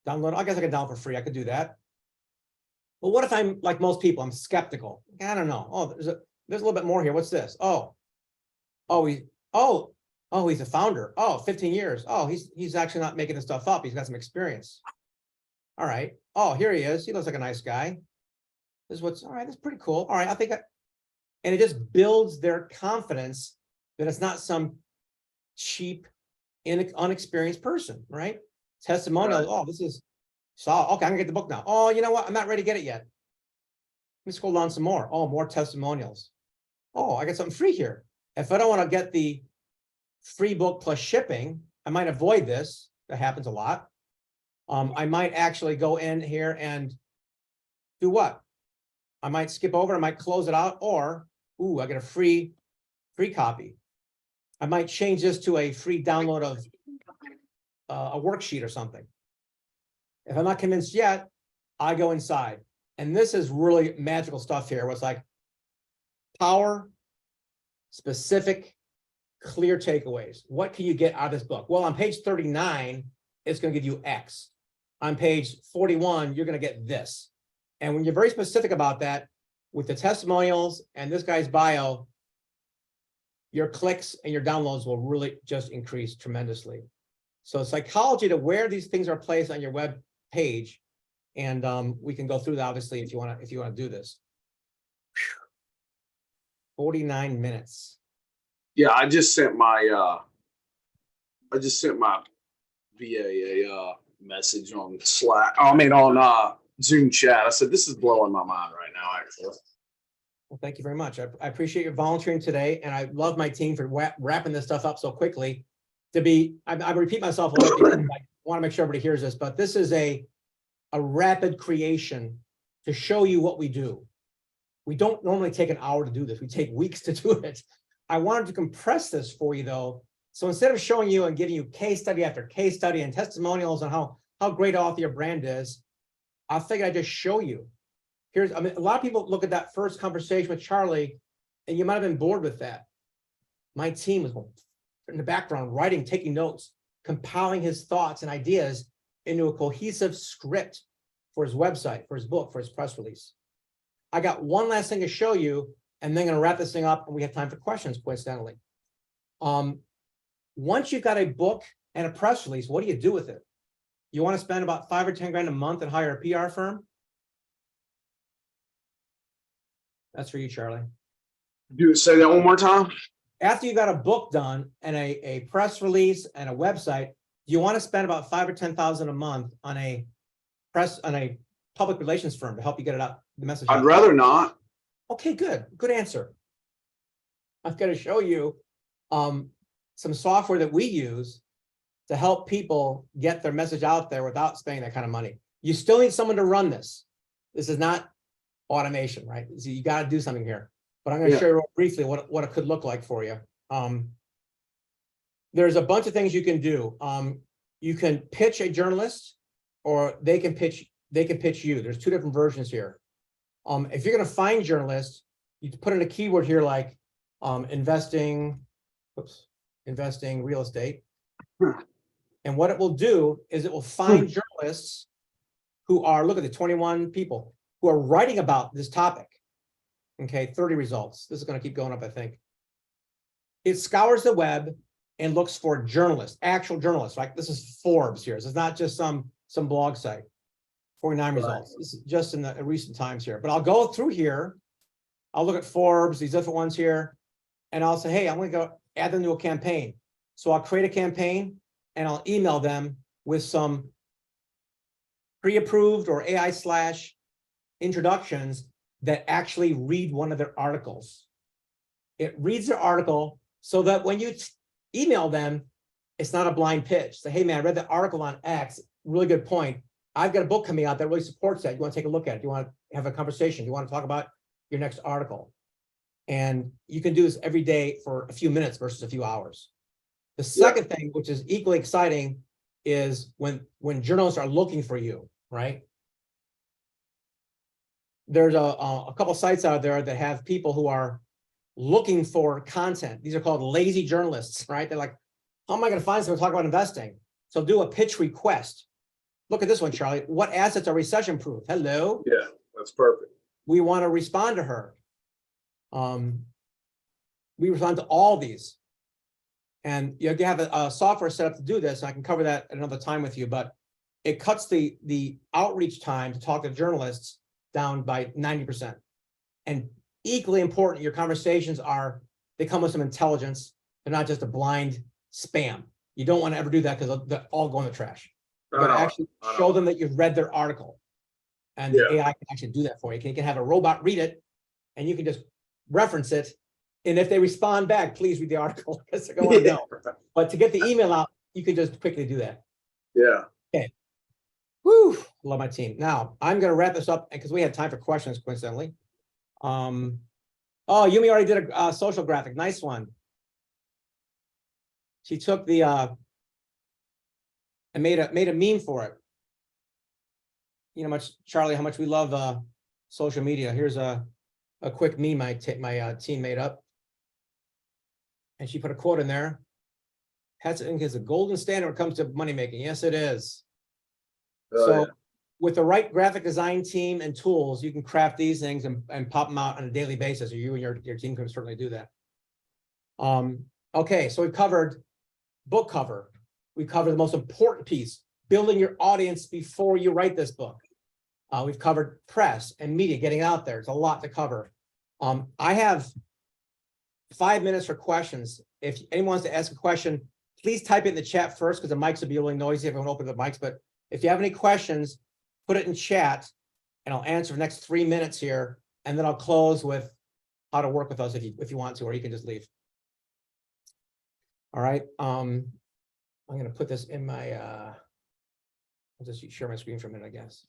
Download, I guess I can download for free. I could do that. But what if I'm like most people, I'm skeptical? I don't know. Oh, there's a little bit more here. What's this? He's a founder. Oh, 15 years. Oh, he's actually not making this stuff up. He's got some experience. All right. Oh, here he is. He looks like a nice guy. This is what's all right. That's pretty cool. All right. And it just builds their confidence that it's not some cheap, unexperienced person, right? Testimonial. Right. Oh, this is solid. Okay, I'm gonna get the book now. Oh, you know what? I'm not ready to get it yet. Let me scroll down some more. Oh, more testimonials. Oh, I got something free here. If I don't want to get the free book plus shipping, I might avoid this. That happens a lot. I might actually go in here and do what? I might skip over, I might close it out, or, ooh, I get a free copy. I might change this to a free download of a worksheet or something. If I'm not convinced yet, I go inside. And this is really magical stuff here. Where it's like power, specific, clear takeaways. What can you get out of this book? Well, on page 39, it's going to give you X. On page 41, you're going to get this. And when you're very specific about that, with the testimonials and this guy's bio, your clicks and your downloads will really just increase tremendously. So psychology to where these things are placed on your web page, and we can go through that obviously if you want to do this. 49 minutes. Yeah, I just sent my VA a message on Slack. On Zoom chat. I said, this is blowing my mind right now, actually. Well, thank you very much. I appreciate your volunteering today, and I love my team for wrapping this stuff up so quickly. I repeat myself a lot because I want to make sure everybody hears this, but this is a rapid creation to show you what we do. We don't normally take an hour to do this. We take weeks to do it. I wanted to compress this for you though. So instead of showing you and giving you case study after case study and testimonials on how great author your brand is, I figured I'd just show you. A lot of people look at that first conversation with Charlie and you might have been bored with that. My team was in the background, writing, taking notes, compiling his thoughts and ideas into a cohesive script for his website, for his book, for his press release. I got one last thing to show you, and then I'm gonna wrap this thing up, and we have time for questions, coincidentally. Once you've got a book and a press release, what do you do with it? You want to spend about 5 or 10 grand a month and hire a PR firm? That's for you, Charlie. Say that one more time. After you got a book done and a press release and a website, you want to spend about 5 or 10,000 a month on a public relations firm to help you get it out, the message out. I'd rather not. Okay, good answer. I've got to show you some software that we use to help people get their message out there without spending that kind of money. You still need someone to run this. This is not automation, right? So you got to do something here. But I'm going to show you real briefly what it could look like for you. There's a bunch of things you can do. You can pitch a journalist, or they can pitch you. There's 2 different versions here. If you're going to find journalists, you put in a keyword here like investing real estate. And what it will do is it will find journalists who are, look at the 21 people who are writing about this topic. Okay, 30 results. This is going to keep going up, I think. It scours the web and looks for journalists, actual journalists. Like this is Forbes here. This is not just some blog site. 49 results. This is just in the recent times here. But I'll go through here. I'll look at Forbes, these different ones here, and I'll say, hey, I'm going to go add them to a campaign. So I'll create a campaign and I'll email them with some pre-approved or AI/ introductions that actually read one of their articles. It reads their article so that when you email them, it's not a blind pitch. Say, hey man, I read the article on X, really good point. I've got a book coming out that really supports that. You want to take a look at it? You want to have a conversation? You want to talk about your next article? And you can do this every day for a few minutes versus a few hours. The second thing, which is equally exciting, is when journalists are looking for you, right? There's a couple sites out there that have people who are looking for content. These are called lazy journalists, right? They're like, how am I going to find someone to talk about investing? So do a pitch request. Look at this one, Charlie. What assets are recession proof? Hello. Yeah, that's perfect. We want to respond to her. We respond to all these. And you have a software set up to do this. And I can cover that at another time with you, but it cuts the outreach time to talk to journalists down by 90%. And equally important, your conversations they come with some intelligence. They're not just a blind spam. You don't want to ever do that because they'll all go in the trash. You got to actually show them that you've read their article. And the AI can actually do that for you. You can have a robot read it, and you can just reference it. And if they respond back, please read the article because they're going to know. But to get the email out, you can just quickly do that. Yeah. Okay. Woo, love my team. Now I'm going to wrap this up because we had time for questions, coincidentally. Oh, Yumi already did a social graphic. Nice one. She took the and made a meme for it. You know, Charlie, how much we love social media. Here's a quick meme my team made up. And she put a quote in there. Headset is a golden standard when it comes to money making. Yes, it is. With the right graphic design team and tools, you can craft these things and pop them out on a daily basis, or you and your team can certainly do that. Okay, so we've covered book cover. We covered the most important piece, building your audience before you write this book. We've covered press and media, getting out there. It's a lot to cover. I have 5 minutes for questions. If anyone wants to ask a question, please type it in the chat first because the mics will be really noisy if I don't open the mics. But if you have any questions, put it in chat and I'll answer the next 3 minutes here. And then I'll close with how to work with us if you want to, or you can just leave. All right. I'm going to put this in my, I'll just share my screen for a minute, I guess.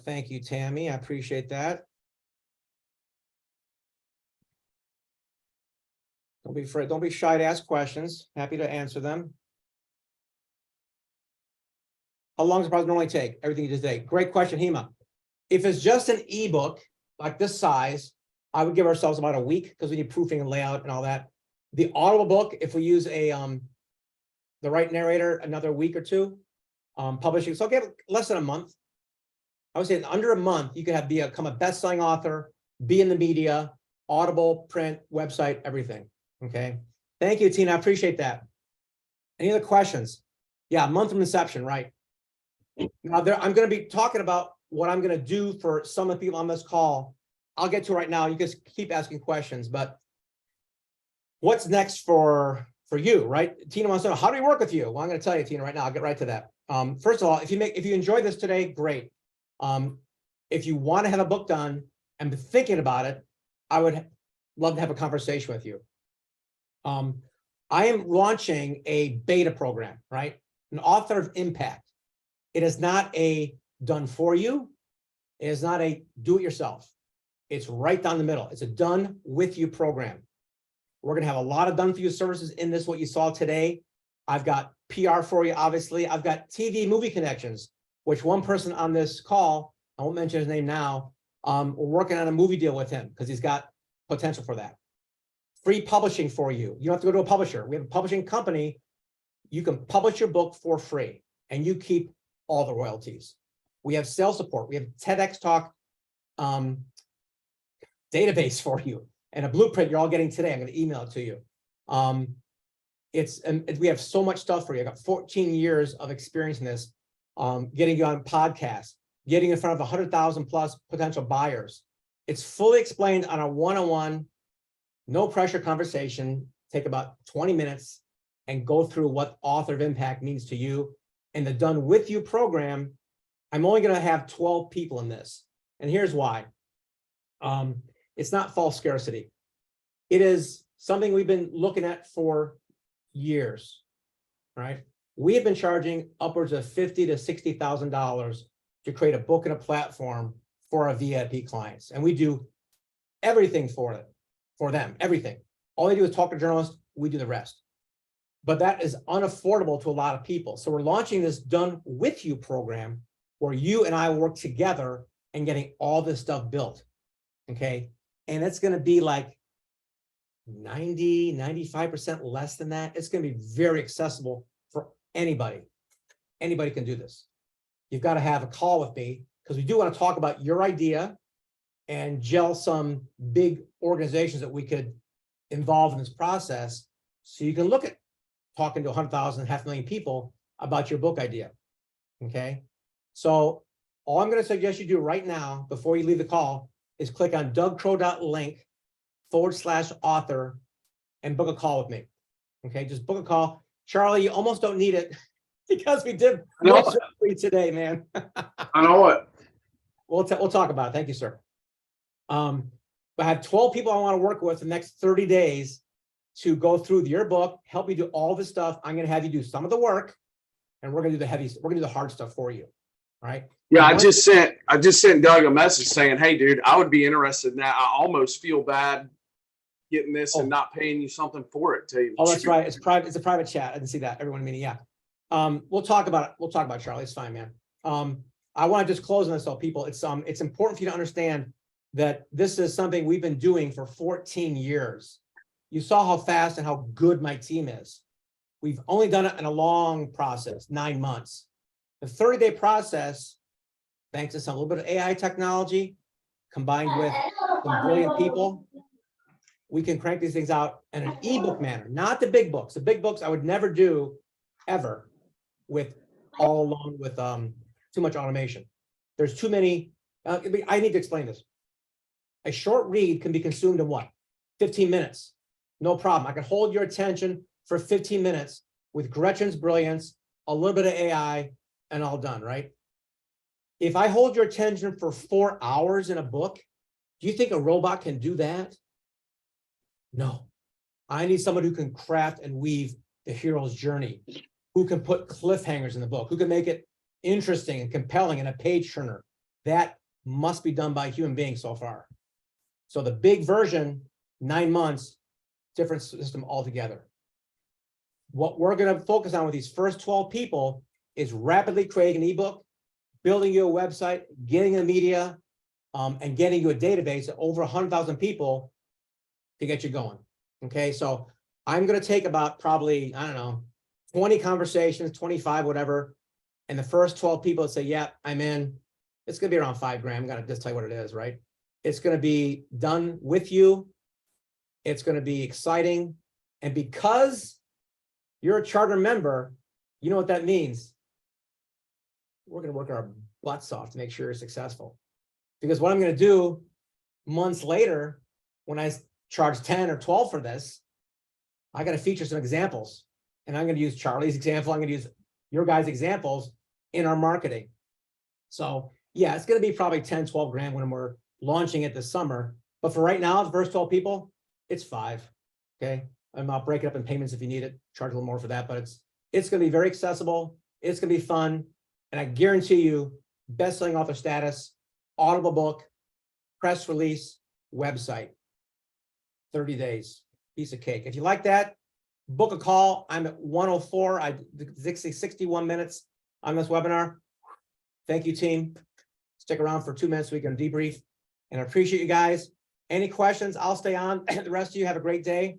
Thank you, Tammy. I appreciate that. Don't be afraid. Don't be shy to ask questions. Happy to answer them. How long does the process normally take? Everything you just did. Great question, Hema. If it's just an ebook like this size, I would give ourselves about a week because we need proofing and layout and all that. The audible book, if we use the right narrator, another week or two. publishing. So get less than a month. I would say in under a month, you could become a best-selling author, be in the media, Audible, print, website, everything. Okay. Thank you, Tina. I appreciate that. Any other questions? Yeah, a month from inception, right? Now I'm going to be talking about what I'm going to do for some of the people on this call. I'll get to it right now. You just keep asking questions, but what's next for you, right? Tina wants to know, how do we work with you? Well, I'm going to tell you, Tina, right now. I'll get right to that. First of all, if you enjoyed this today, great. If you want to have a book done and be thinking about it, I would love to have a conversation with you. I am launching a beta program, right? An author of impact. It is not a done for you. It is not a do it yourself. It's right down the middle. It's a done with you program. We're going to have a lot of done for you services in this, what you saw today. I've got PR for you, obviously. I've got TV movie connections, which one person on this call, I won't mention his name now, we're working on a movie deal with him because he's got potential for that. Free publishing for you. You don't have to go to a publisher. We have a publishing company. You can publish your book for free and you keep all the royalties. We have sales support. We have TEDx Talk database for you and a blueprint you're all getting today. I'm going to email it to you. We have so much stuff for you. I got 14 years of experience in this, getting you on podcasts, getting in front of 100,000 plus potential buyers. It's fully explained on a one-on-one, no pressure conversation. Take about 20 minutes and go through what author of impact means to you. And the done with you program, I'm only going to have 12 people in this. And here's why. It's not false scarcity. It is something we've been looking at for years, right? We have been charging upwards of $50,000 to $60,000 to create a book and a platform for our VIP clients. And we do everything for them, everything. All they do is talk to journalists, we do the rest. But that is unaffordable to a lot of people. So we're launching this done with you program where you and I work together and getting all this stuff built, okay? And it's gonna be like 95% less than that. It's gonna be very accessible for anybody. Anybody can do this. You've got to have a call with me because we do want to talk about your idea and gel some big organizations that we could involve in this process so you can look at talking to 100,000, 500,000 people about your book idea, okay? So all I'm going to suggest you do right now before you leave the call is click on dougcrow.link/author and book a call with me, okay? Just book a call. Charlie, you almost don't need it because we did most of it today, man. I know it. We'll talk about it. Thank you, sir. I have 12 people I want to work with the next 30 days to go through your book, help you do all the stuff. I'm going to have you do some of the work, and we're going to do the heavy. We're going to do the hard stuff for you. All right. Yeah, I just sent Doug a message saying, "Hey, dude, I would be interested in that. I almost feel bad getting this and not paying you something for it." To you. Oh, that's right. It's private. It's a private chat. I didn't see that. Everyone meeting. Yeah. We'll talk about it. We'll talk about it, Charlie. It's fine, man. I want to just close on this, so people. It's important for you to understand that this is something we've been doing for 14 years. You saw how fast and how good my team is. We've only done it in a long process, 9 months. The 30-day process, thanks to some little bit of AI technology, combined with some brilliant people, we can crank these things out in an ebook manner, not the big books. The big books I would never do ever with all along with too much automation. There's too many. I need to explain this. A short read can be consumed in what? 15 minutes. No problem. I can hold your attention for 15 minutes with Gretchen's brilliance, a little bit of AI, and all done, right? If I hold your attention for 4 hours in a book, do you think a robot can do that? No. I need someone who can craft and weave the hero's journey, who can put cliffhangers in the book, who can make it interesting and compelling and a page turner. That must be done by a human being so far. So the big version, 9 months, different system altogether. What we're going to focus on with these first 12 people is rapidly creating an ebook, building you a website, getting the media, and getting you a database of over 100,000 people to get you going. Okay, so I'm going to take about probably, I don't know, 20 conversations, 25, whatever, And the first 12 people that say, yeah, I'm in, it's gonna be around $5 grand. I'm gonna just tell you what it is, right? It's gonna be done with you. It's gonna be exciting. And because you're a charter member, you know what that means. We're gonna work our butts off to make sure you're successful. Because what I'm gonna do months later, when I charge 10 or 12 for this, I gotta feature some examples. And I'm gonna use Charlie's example. I'm gonna use your guys' examples in our marketing. So yeah, it's gonna be probably 10, 12 grand when we're launching it this summer. But for right now, the first 12 people, it's 5, okay? I'll break it up in payments if you need it, charge a little more for that, but it's gonna be very accessible. It's gonna be fun. And I guarantee you, best-selling author status, Audible book, press release, website, 30 days, piece of cake. If you like that, book a call. I'm at 1:04. 61 minutes on this webinar. Thank you, team. Stick around for 2 minutes so we can debrief. And I appreciate you guys. Any questions? I'll stay on. The rest of you have a great day.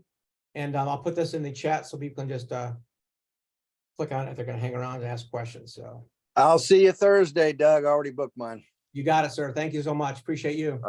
And I'll put this in the chat so people can just click on it if they're going to hang around and ask questions. So I'll see you Thursday, Doug. I already booked mine. you got it, sir. Thank you so much. Appreciate you.